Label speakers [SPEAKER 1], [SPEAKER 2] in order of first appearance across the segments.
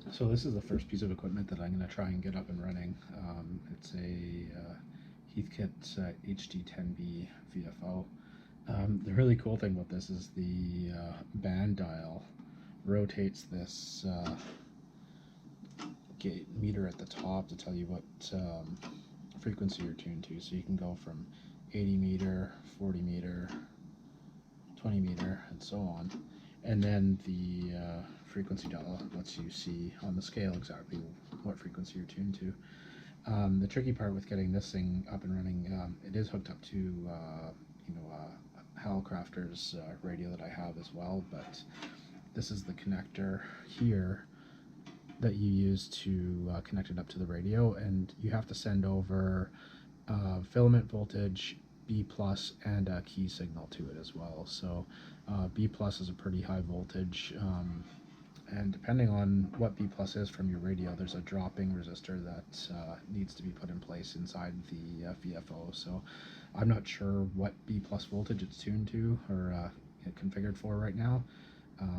[SPEAKER 1] So this is the first piece of equipment that I'm going to try and get up and running. It's a Heathkit HG-10B VFO. The really cool thing about this is the band dial rotates this gate meter at the top to tell you what frequency you're tuned to. So you can go from 80 meter, 40 meter, 20 meter, and so on. And then the frequency dial lets you see on the scale exactly what frequency you're tuned to. The tricky part with getting this thing up and running, it is hooked up to Halcrafter's radio that I have as well, but this is the connector here that you use to connect it up to the radio, and you have to send over filament voltage, B plus, and a key signal to it as well. So B plus is a pretty high voltage, and depending on what B plus is from your radio, there's a dropping resistor that needs to be put in place inside the VFO. So I'm not sure what B plus voltage it's tuned to or configured for right now,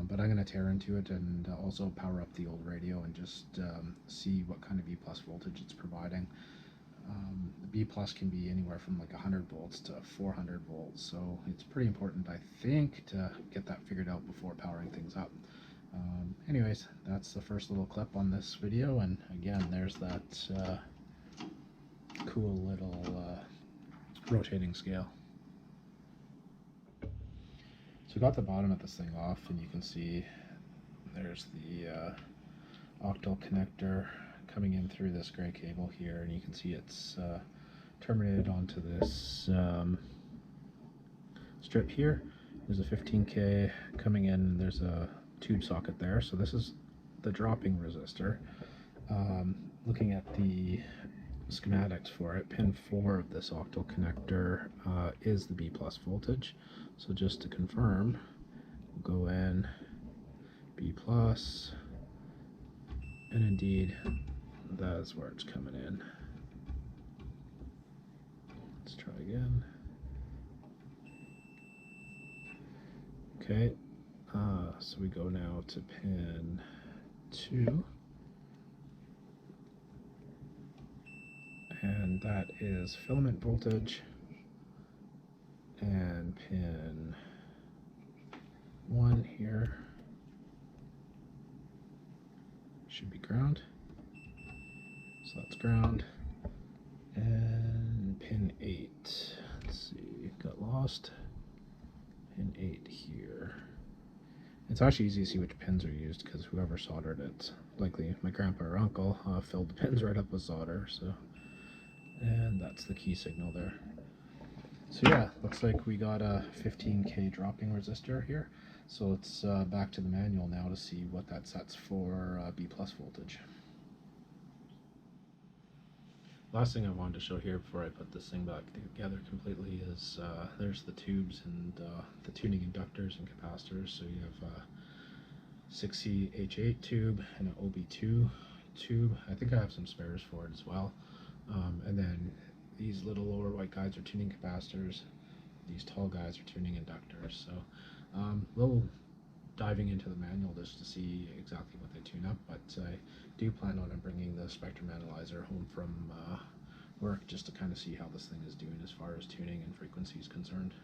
[SPEAKER 1] but I'm going to tear into it and also power up the old radio and just see what kind of B plus voltage it's providing. The B plus can be anywhere from like 100 volts to 400 volts, so it's pretty important, I think, to get that figured out before powering things up. Anyways, that's the first little clip on this video, and again, there's that cool little rotating scale. So I got the bottom of this thing off, and you can see there's the octal connector coming in through this gray cable here, and you can see it's terminated onto this strip here. There's a 15K coming in, and there's a tube socket there. So this is the dropping resistor. Looking at the schematics for it, pin 4 of this octal connector is the B plus voltage. So just to confirm, we'll go in B plus, and indeed that's where it's coming in. Let's try again. Okay, so we go now to pin 2, and that is filament voltage, and pin 1 here should be ground, so that's ground, and pin 8, let's see, got lost, pin 8 here. It's actually easy to see which pins are used because whoever soldered it, likely my grandpa or uncle, filled the pins right up with solder. So, and that's the key signal there. So yeah, looks like we got a 15K dropping resistor here. So let's back to the manual now to see what that sets for B plus voltage. Last thing I wanted to show here before I put this thing back together completely is there's the tubes and the tuning inductors and capacitors. So you have a 6C H8 tube and an OB2 tube. I think I have some spares for it as well. And then these little lower white guys are tuning capacitors. These tall guys are tuning inductors. So little diving into the manual just to see exactly what they tune up, but I do plan on bringing the spectrum analyzer home from work just to kind of see how this thing is doing as far as tuning and frequency is concerned.